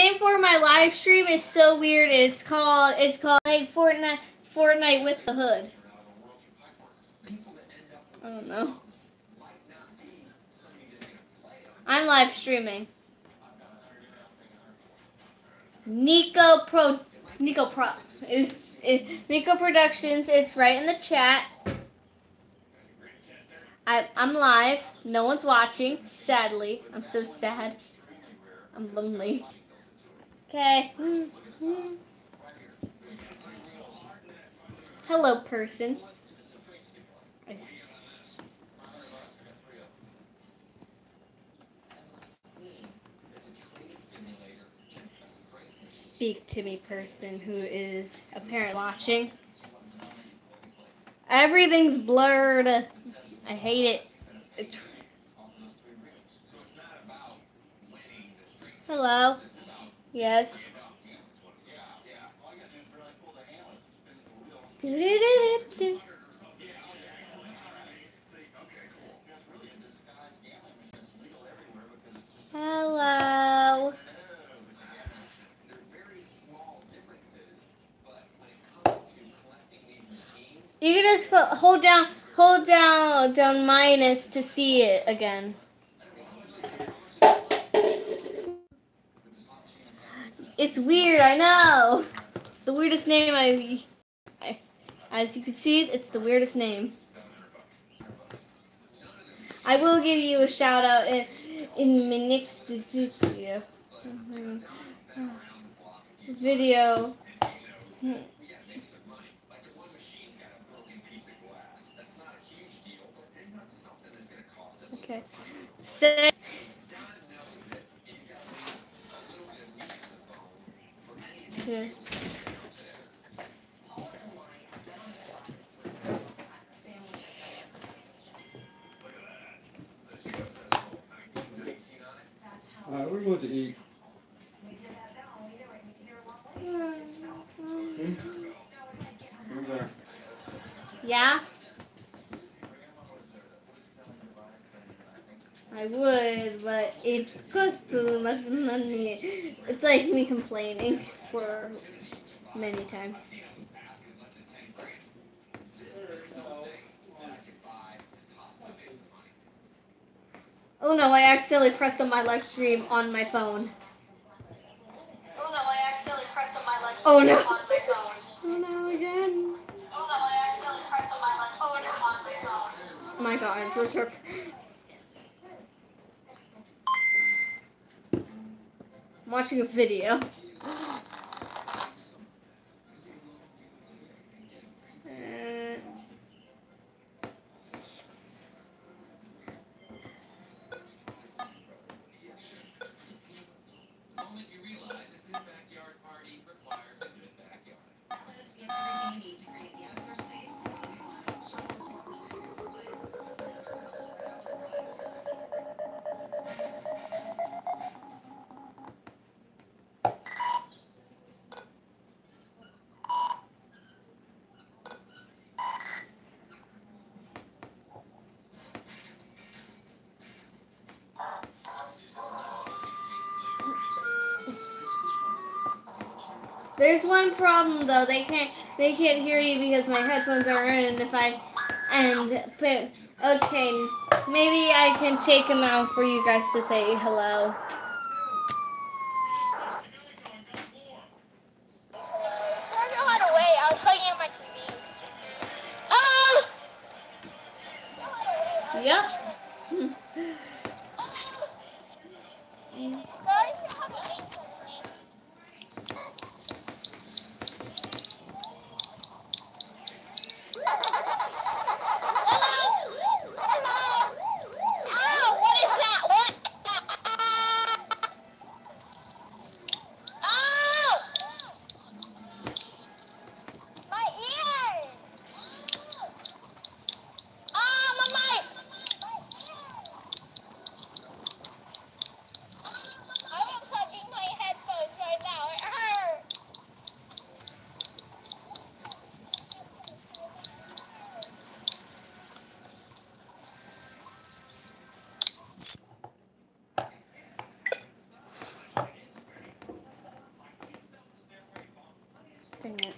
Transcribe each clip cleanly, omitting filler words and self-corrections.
name for my live stream is so weird. It's called like Fortnite with the hood. I don't know. I'm live streaming. Nico Productions. It's right in the chat. I'm live. No one's watching. Sadly, I'm so sad. I'm lonely. Okay. Hello, person. Speak to me, person who is apparently watching. Everything's blurred. I hate it. Hello. Yes. Hello. You can just hold down minus to see it again. It's weird, I know. The weirdest name as you can see, it's the weirdest name. I will give you a shout out in my next video. Okay. So yeah. We're going to eat. Yeah? I would, but it costs too much money. It's like me complaining for many times. Oh no, I accidentally pressed on my live stream on my phone. Oh no, I accidentally pressed on my live Oh stream no. on my phone. Oh no, again. Oh no, I accidentally pressed on my live stream on my phone. Oh my god, which are... I'm watching a video. There's one problem though. They can't hear you because my headphones are in. Okay, maybe I can take them out for you guys to say hello. I don't know how to wait. I was plugging in my TV. Hello! Yep. What is that? What? Dang it.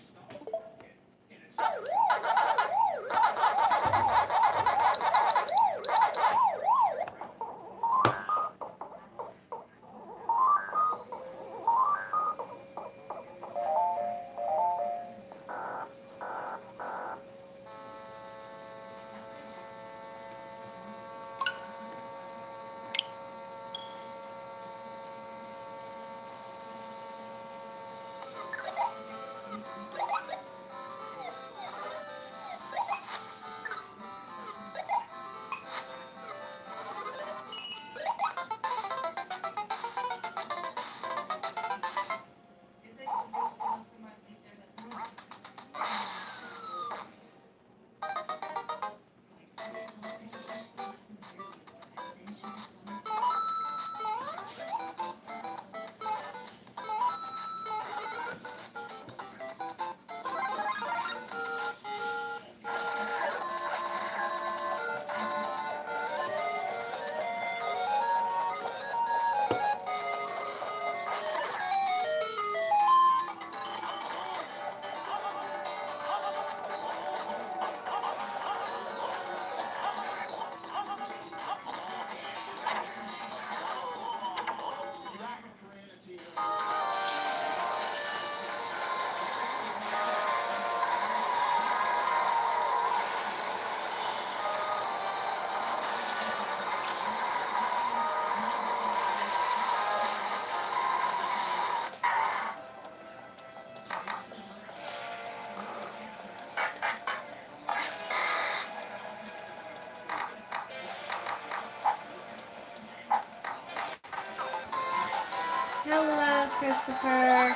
Hello, Christopher.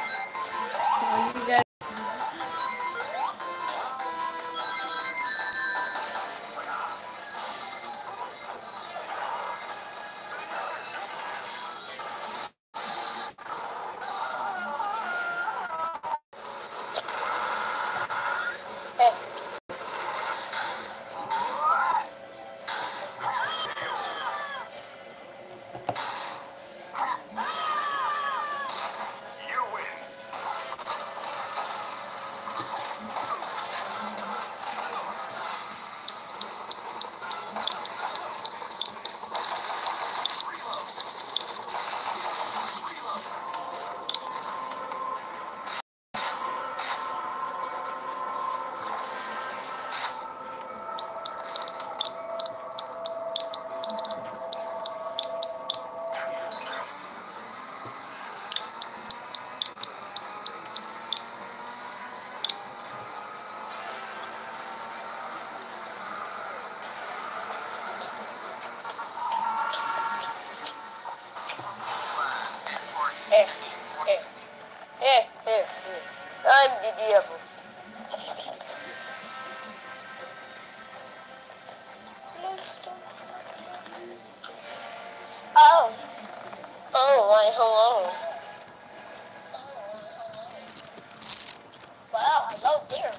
So you guys. I'm the devil. Oh. Oh, why, hello. Wow, hello there.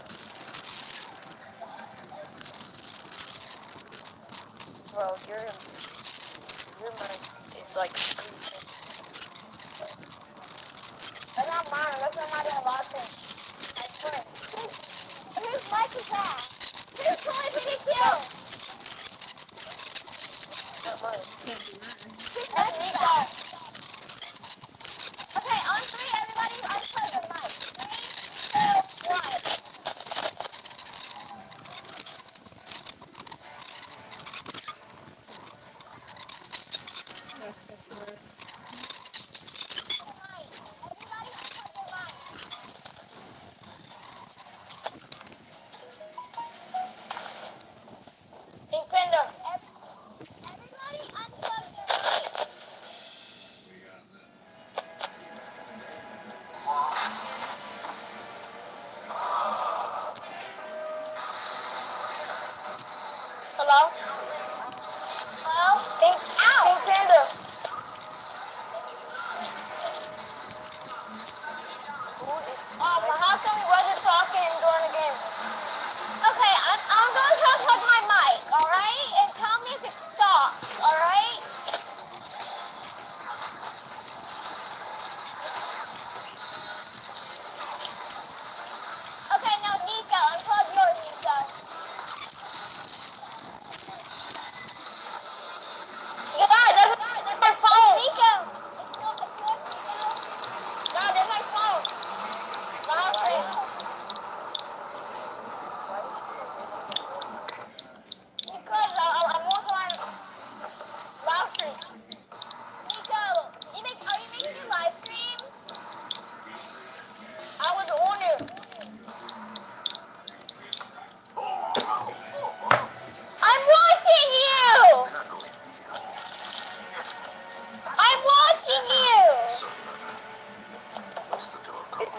Bro, your mic is like screeching. That's not mine. That's somebody I lost it. I swear. Whose mic is that? Who's going to be killed? Not mine. That's me, that.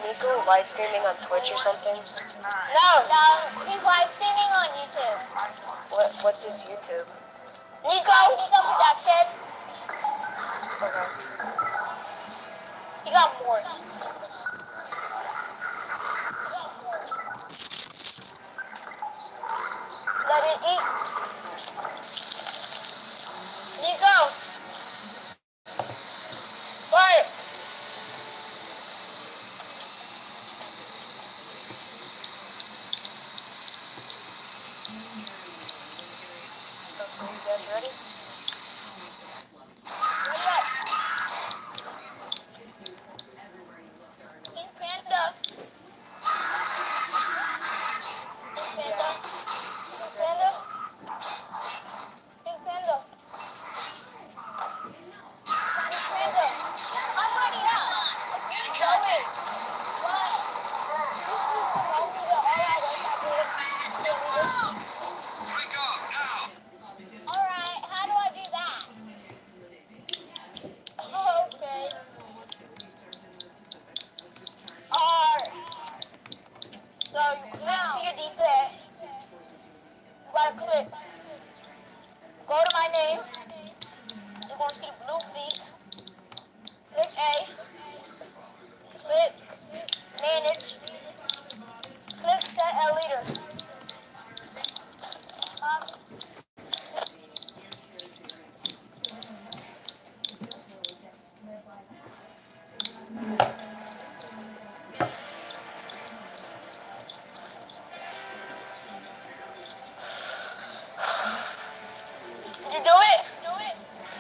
Nico live streaming on Twitch or something? No, he's live streaming on YouTube. What's his YouTube? Nico Productions. Okay. He got more. Let it eat. Nico. Fire. Okay, you guys ready? Ready up. Pink Panda. Pink Panda. Panda. Pink Panda. Pink Panda. I'm ready up. Keep going. What? You promote me to all I work at doing. Alright, how do I do that? Okay. Alright. So you click to your D-pad. You gotta click. Go to my name. You're gonna see blue feet. Click A. Click manage. Click set a leader. Did you do it?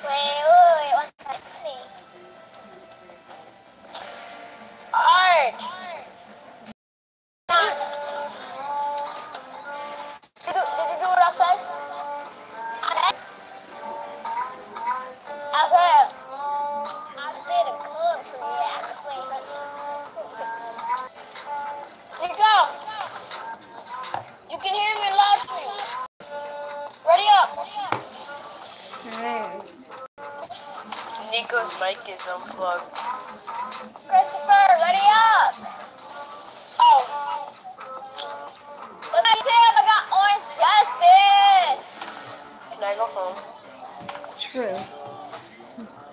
Wait, what's happening? Alright. Did you do what I said? I said I did a country accent. Nico, you can hear me loud stream. Ready up. Alright. Nico's mic is unplugged. Christopher, ready up. Oh. Look at Tim, I got orange justice. Can I go home? True.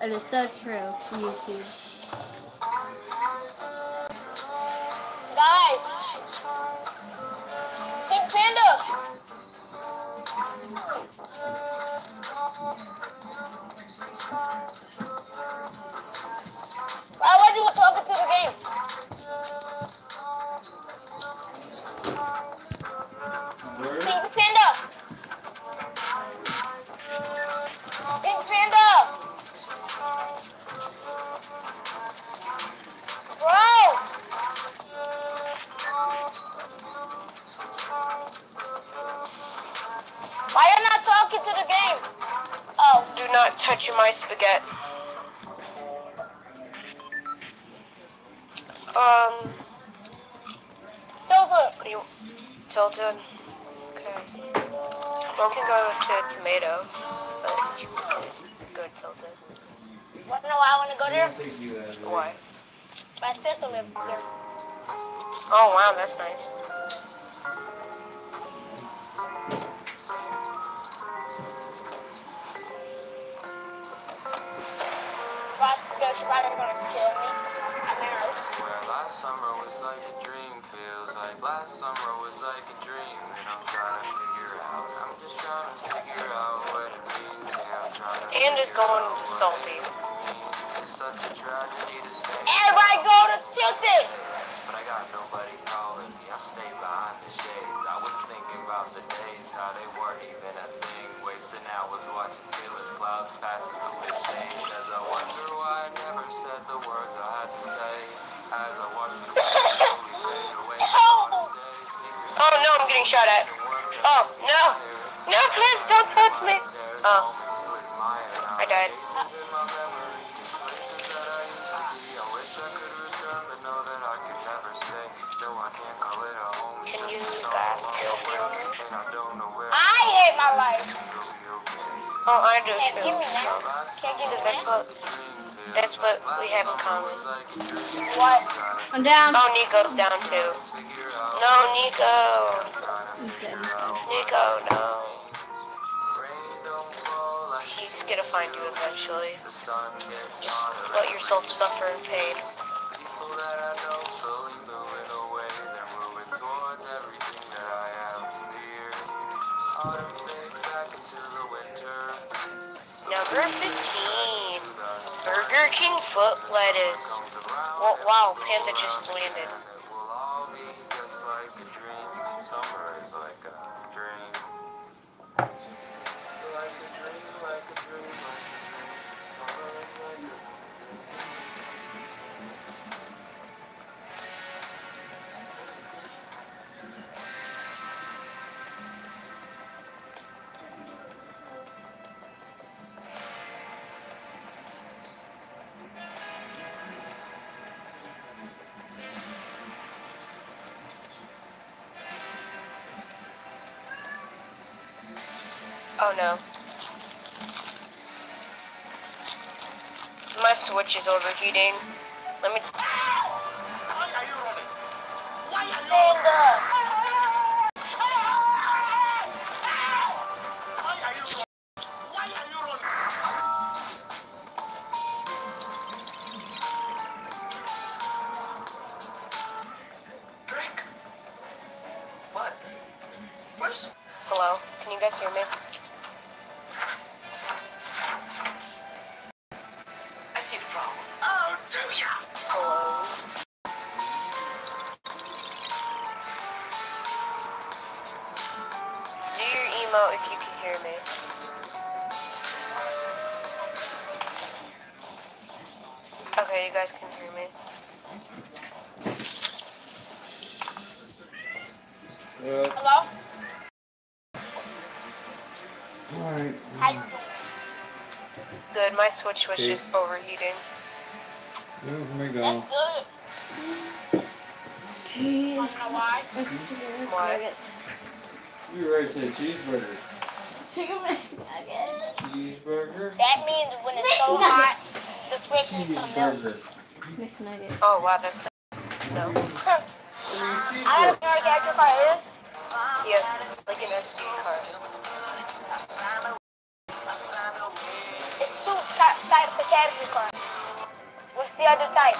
It is so true, YouTube. Guys. Pink Panda. Why would you talk to the game? Where? Pink Panda. Pink Panda. Bro. Why are you not talking to the game? Oh. Do not touch my spaghetti. Tilted. Okay. One can go to tomato, but you can go to tilted. Want to know why I want to go there? Why? My sister lives there. Oh wow, that's nice. She's probably gonna kill me. I'm nervous. Last summer was like a dream, feels like last summer was like a dream, and I'm trying to figure out. I'm just trying to figure out what it means. Yeah, I'm trying to. And it's going to salty. It's such a tragedy to stay. Everybody go to tilted. But I got nobody calling me. I stay behind the shades. I was thinking about the days, how they weren't even a thing. Wasting hours watching ceilings, clouds passing through the shades. As I wonder why I never said the words I had to say. As I watch the sun slowly fade away. Oh no, I'm getting shot at. Oh no. No, please don't touch me. Oh. I died. Can you guys kill me? I hate my life. Oh, I do too. Give me that. Can't give it back. That's what we have in common. What? I'm down. Oh, Nico's down too. No, Nico. Nico, no. He's gonna find you eventually. Just let yourself suffer in pain. Number 15. Burger King foot lettuce. Well, wow, Panda just landed. Summer is like a dream. Like a dream, like a dream, like a dream. Summer is like a dream. Oh no. My Switch is overheating. Let me. Why are you running? Why are you running? Why are you running? Drink. What? Where's? Hello. Can you guys hear me? I see the problem. Oh, do ya? Hello. Do your emo if you can hear me. Okay, you guys can hear me. Hello? Alright. How you doing? Good, my Switch was just overheating. Move me down. That's good. Cheese. Want to know why? Why? You already said cheeseburger. Chicken McNuggets. Cheeseburger? That means when it's so hot, the Switch needs some milk. McNuggets. Oh, wow, that's not. No. I don't know what a capture card is. Yes, it's like an SD card. It's two types of capture card. What's the other type?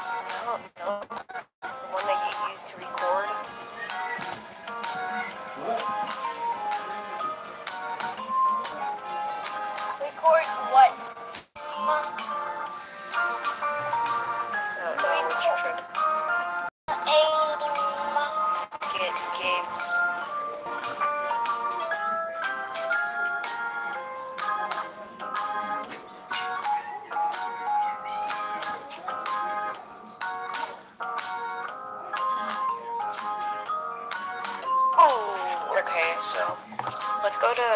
I don't know. The one that you use to record. Record what? Get games. Oh, okay, so let's go to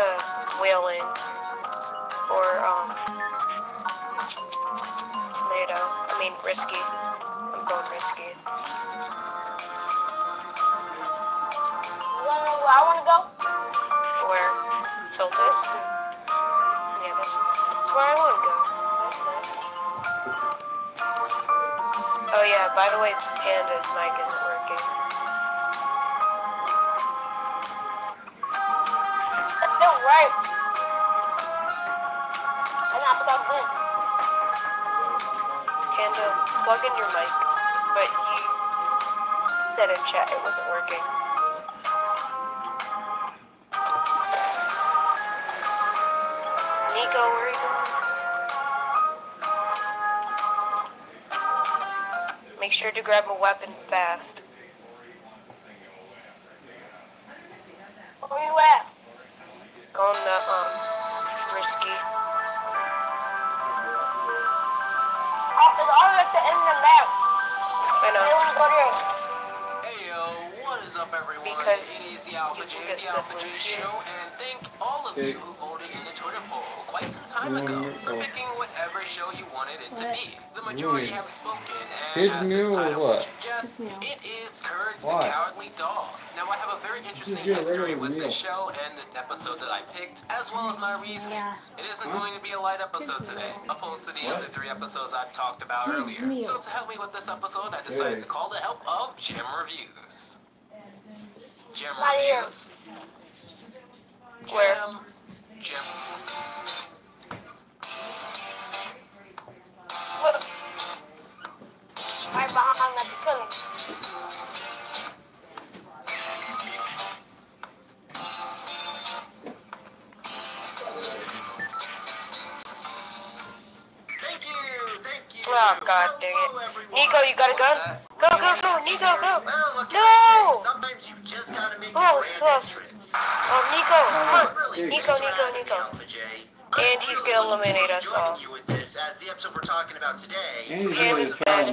Whaling or Tomato. I mean Risky. I'm going Risky. You wanna know where I wanna go? Where? Tilted? Yeah, that's where I wanna go. That's nice. Oh yeah, by the way, Panda's mic isn't working. Don't right. I'm not plugged in. Panda, plug in your mic. But you said in chat it wasn't working. Nico, where are you going? Make sure to grab a weapon fast. Where you at? Going to, Risky. Oh, it's all at the end of the map. I know. I want to go there. Hey yo, what is up everyone? Because it is the Alpha J, the Alpha J Show, and thank all of you who voted in the Twitter poll quite some time ago for picking whatever show you wanted it to be. The majority have spoken, and as this title would suggest, it is Courage the Cowardly Dog. Now Now, I have a very interesting history with this show and the episode that I picked, as well as my reasons. It isn't going to be a light episode today, opposed to the other 3 episodes I've talked about earlier. So to help me with this episode, I decided to call the help of Gem Reviews. Gem Reviews. Gem. Right behind that killing. Thank you. Oh, God dang it. Nico, you got a gun? Go, Nico, go. No! Sometimes you just gotta make entrance. Nico, come on. Nico. And he's gonna eliminate us all. As the episode we're talking about today, And he's dead.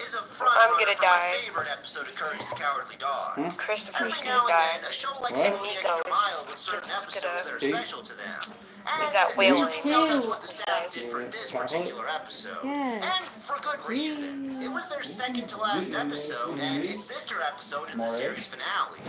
is a front I'm gonna runner for my die. favorite episode of Courage the Cowardly Dog. Christopher's Every gonna now and die. then, a show likes to go the extra mile with certain episodes that are special to them. Is that whaling? You can tell that's what the staff did for this particular episode. Yes. And for good reason. It was their second to last episode, and its sister episode is the series finale.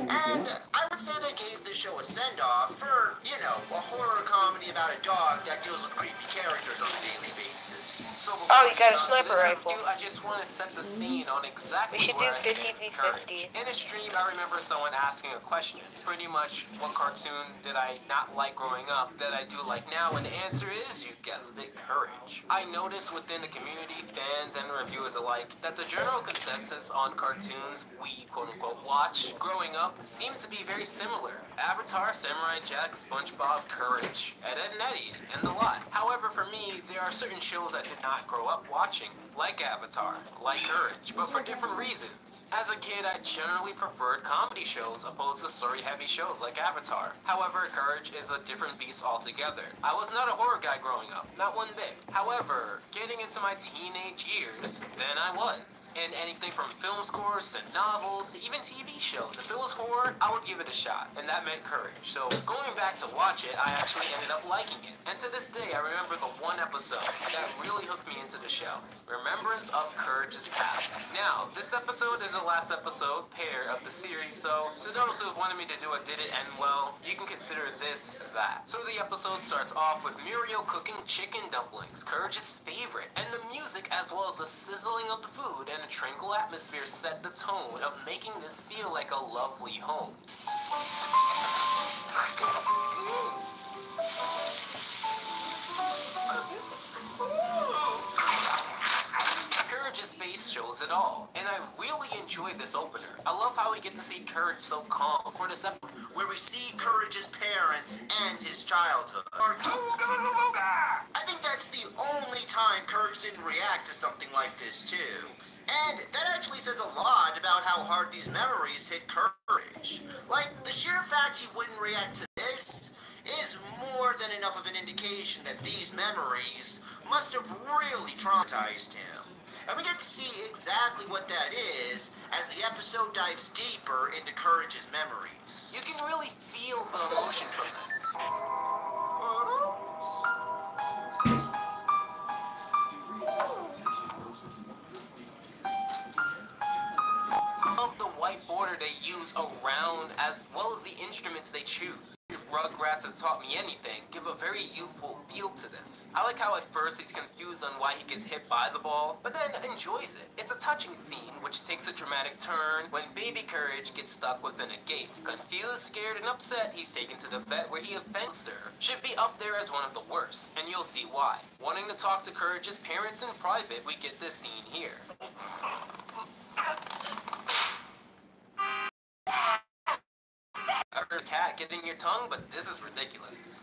And I would say they gave this show a send-off for, you know, a horror comedy about a dog that deals with creepy characters on a daily basis. So Oh, you got a sniper rifle. I just want to set the scene on exactly We should do where I stand 50 v in Courage. 50. In a stream, I remember someone asking a question. Pretty much, what cartoon did I not like growing up that I do like now? And the answer is, you guessed it, Courage. I noticed within the community, fans and reviewers alike, that the general consensus on cartoons we quote-unquote watch growing up seems to be very similar. Avatar, Samurai Jack, SpongeBob, Courage, Ed, Edd n Eddy, and the lot. However, for me, there are certain shows I did not grow up watching, like Avatar, like Courage, but for different reasons. As a kid, I generally preferred comedy shows opposed to story-heavy shows like Avatar. However, Courage is a different beast altogether. I was not a horror guy growing up, not one bit. However, getting into my teenage years, then I was. And anything from film scores to novels to even TV shows. If it was horror, I would give it a shot, and that meant Courage. So, going back to watch it, I actually ended up liking it. And to this day, I remember the one episode that really hooked me into the show. Remembrance of Courage's Past. Now, this episode is the last episode pair of the series, so to those who have wanted me to do it, did it end well, you can consider this that. So the episode starts off with Muriel cooking chicken dumplings, Courage's favorite, and the music as well as the sizzling of the food and a tranquil atmosphere set the tone of making this feel like a lovely home. Courage's face shows it all, and I really enjoy this opener. I love how we get to see Courage so calm for this episode, where we see Courage's parents and his childhood. I think that's the only time Courage didn't react to something like this too. And that actually says a lot about how hard these memories hit Courage. Like, the sheer fact he wouldn't react to this is more than enough of an indication that these memories must have really traumatized him. And we get to see exactly what that is as the episode dives deeper into Courage's memories. You can really feel the emotion from this. Of the white border they use around as well as the instruments they choose. If Rugrats has taught me anything, give a very youthful feel to this. I like how at first he's confused on why he gets hit by the ball, but then enjoys it. It's a touching scene which takes a dramatic turn when baby Courage gets stuck within a gate. Confused, scared, and upset, he's taken to the vet where he offends her. Should be up there as one of the worst, and you'll see why. Wanting to talk to Courage's parents in private, we get this scene here. I heard a cat getting your tongue, but this is ridiculous.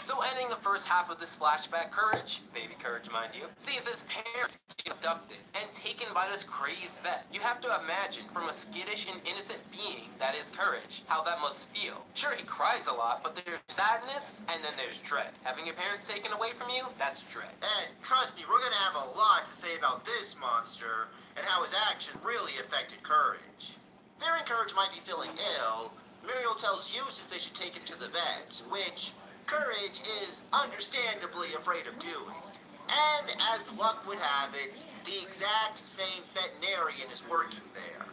So ending the first half of this flashback, Courage, baby Courage mind you, sees his parents get abducted and taken by this crazed vet. You have to imagine from a skittish and innocent being that is Courage, how that must feel. Sure, he cries a lot, but there's sadness and then there's dread. Having your parents taken away from you, that's dread. And trust me, we're gonna have a lot to say about this monster and how his action really affected Courage. Fearing Courage might be feeling ill, Muriel tells Eustace they should take him to the vet, which Courage is understandably afraid of doing. And as luck would have it, the exact same veterinarian is working there.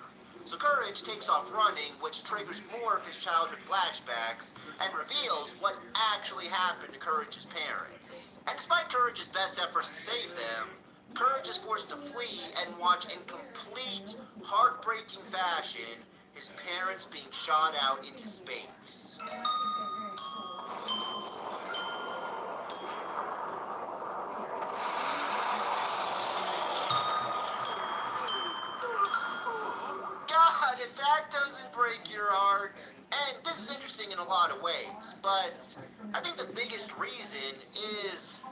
So Courage takes off running, which triggers more of his childhood flashbacks and reveals what actually happened to Courage's parents. And despite Courage's best efforts to save them, Courage is forced to flee and watch in complete, heartbreaking fashion his parents being shot out into space. God, if that doesn't break your heart. And this is interesting in a lot of ways, but I think the biggest reason is,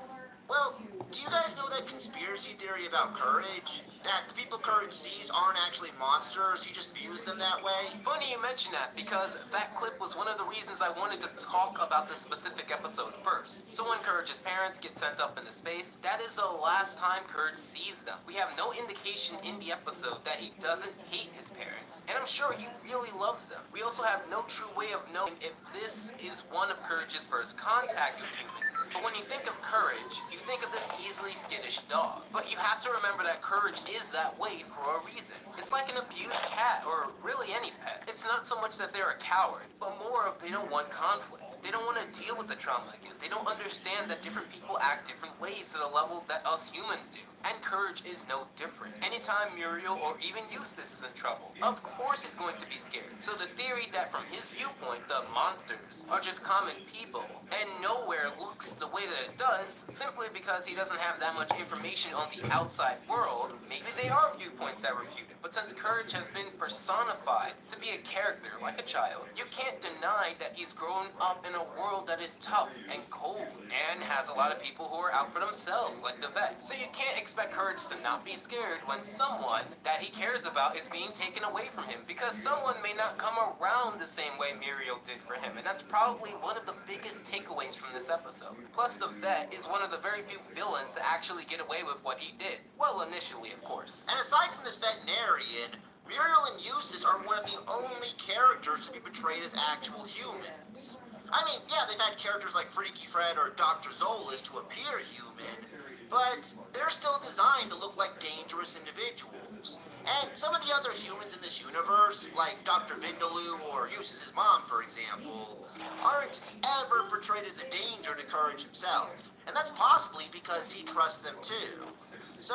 well, do you guys know that conspiracy theory about Courage? That the people Courage sees aren't actually monsters, he just views them that way? Funny you mention that, because that clip was one of the reasons I wanted to talk about this specific episode first. So when Courage's parents get sent up into space, that is the last time Courage sees them. We have no indication in the episode that he doesn't hate his parents, and I'm sure he really loves them. We also have no true way of knowing if this is one of Courage's first contact with humans. But when you think of Courage, you think of this easily skittish dog. But you have to remember that Courage is that way for a reason. It's like an abused cat, or really any pet. It's not so much that they're a coward, but more of they don't want conflict. They don't want to deal with the trauma again. They don't understand that different people act different ways to the level that us humans do. And Courage is no different. Anytime Muriel or even Eustace is in trouble, of course he's going to be scared. So the theory that from his viewpoint, the monsters are just common people, and nowhere looks the way that it does, simply because he doesn't have that much information on the outside world, maybe they are viewpoints that refute it. But since Courage has been personified to be a character like a child, you can't deny that he's grown up in a world that is tough and cold, and has a lot of people who are out for themselves, like the vet. So you can't expect Courage to not be scared when someone that he cares about is being taken away from him, because someone may not come around the same way Muriel did for him, and that's probably one of the biggest takeaways from this episode. Plus, the vet is one of the very few villains to actually get away with what he did. Well, initially, of course. And aside from this veterinarian, Muriel and Eustace are one of the only characters to be portrayed as actual humans. I mean, yeah, they've had characters like Freaky Fred or Dr. Zolas to appear human, but they're still designed to look like dangerous individuals. And some of the other humans in this universe, like Dr. Vindaloo or Eustace's mom, for example, aren't ever portrayed as a danger to Courage himself. And that's possibly because he trusts them too. So,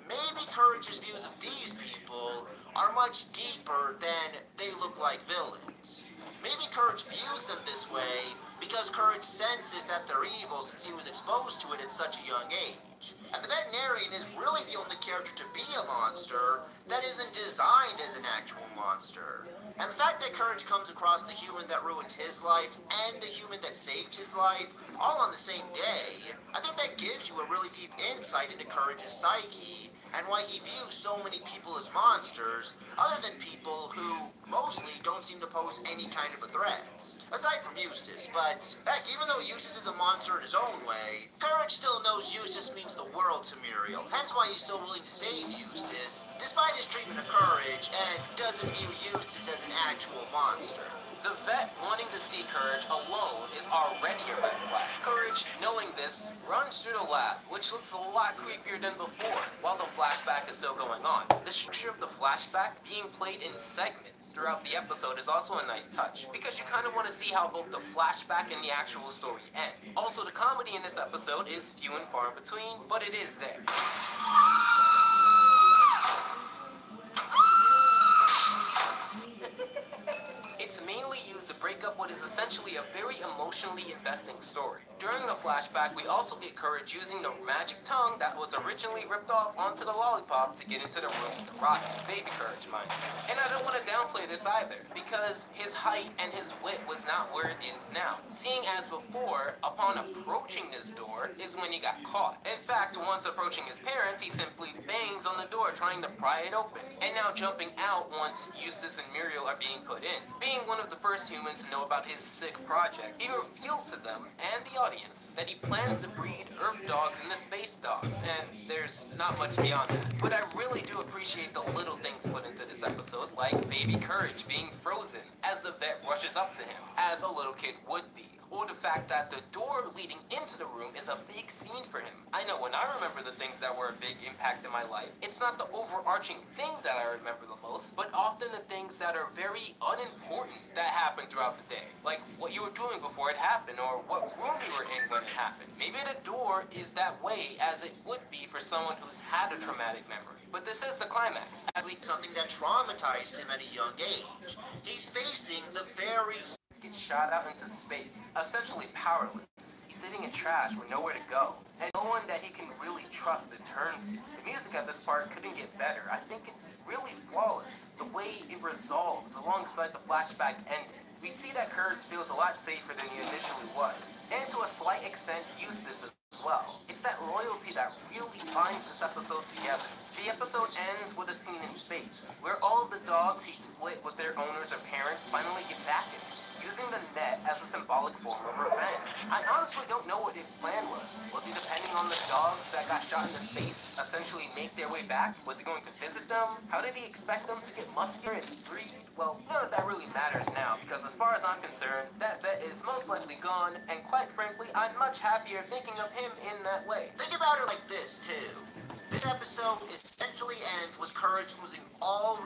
maybe Courage's views of these people are much deeper than they look like villains. Maybe Courage views them this way because Courage senses that they're evil since he was exposed to it at such a young age. And the veterinarian is really the only character to be a monster that isn't designed as an actual monster. And the fact that Courage comes across the human that ruined his life and the human that saved his life all on the same day, I think that gives you a really deep insight into Courage's psyche and why he views so many people as monsters, other than people who mostly don't seem to pose any kind of a threat. Aside from Eustace, but heck, even though Eustace is a monster in his own way, Courage still knows Eustace means the world to Muriel, hence why he's so willing to save Eustace, despite his treatment of Courage, and doesn't view Eustace as an actual monster. The vet wanting to see Courage alone is already a red flag. Courage, knowing this, runs through the lab, which looks a lot creepier than before, while the flashback is still going on. The structure of the flashback being played in segments throughout the episode is also a nice touch, because you kind of want to see how both the flashback and the actual story end. Also, the comedy in this episode is few and far in between, but it is there. It's mainly used to break up what is essentially a very emotionally investing story. During the flashback, we also get Courage using the magic tongue that was originally ripped off onto the lollipop to get into the room with the rocket. Baby Courage, mind you. And I don't want to downplay this either, because his height and his wit was not where it is now. Seeing as before, upon approaching this door is when he got caught. In fact, once approaching his parents, he simply bangs on the door trying to pry it open. And now jumping out once Eustace and Muriel are being put in. Being one of the first humans to know about his sick project, he reveals to them and the audience that he plans to breed Earth dogs into space dogs, and there's not much beyond that. But I really do appreciate the little things put into this episode, like Baby Courage being frozen as the vet rushes up to him, as a little kid would be. Or the fact that the door leading into the room is a big scene for him. I know when when I remember the things that were a big impact in my life, it's not the overarching thing that I remember the most, but often the things that are very unimportant that happened throughout the day. Like what you were doing before it happened, or what room you were in when it happened. Maybe the door is that way as it would be for someone who's had a traumatic memory. But this is the climax. As we Something that traumatized him at a young age. He's facing the very get shot out into space, essentially powerless. He's sitting in trash with nowhere to go, and no one that he can really trust to turn to. The music at this part couldn't get better. I think it's really flawless. The way it resolves alongside the flashback ending. We see that Courage feels a lot safer than he initially was, and to a slight extent Eustace as well. It's that loyalty that really binds this episode together. The episode ends with a scene in space, where all of the dogs he split with their owners or parents finally get back at him, using the net as a symbolic form of revenge. I honestly don't know what his plan was. Was he depending on the dogs that got shot into space essentially make their way back? Was he going to visit them? How did he expect them to get muskier and breathe? Well, none of that really matters now, because as far as I'm concerned, that bet is most likely gone, and quite frankly, I'm much happier thinking of him in that way. Think about it like this, too. This episode essentially ends with Courage losing all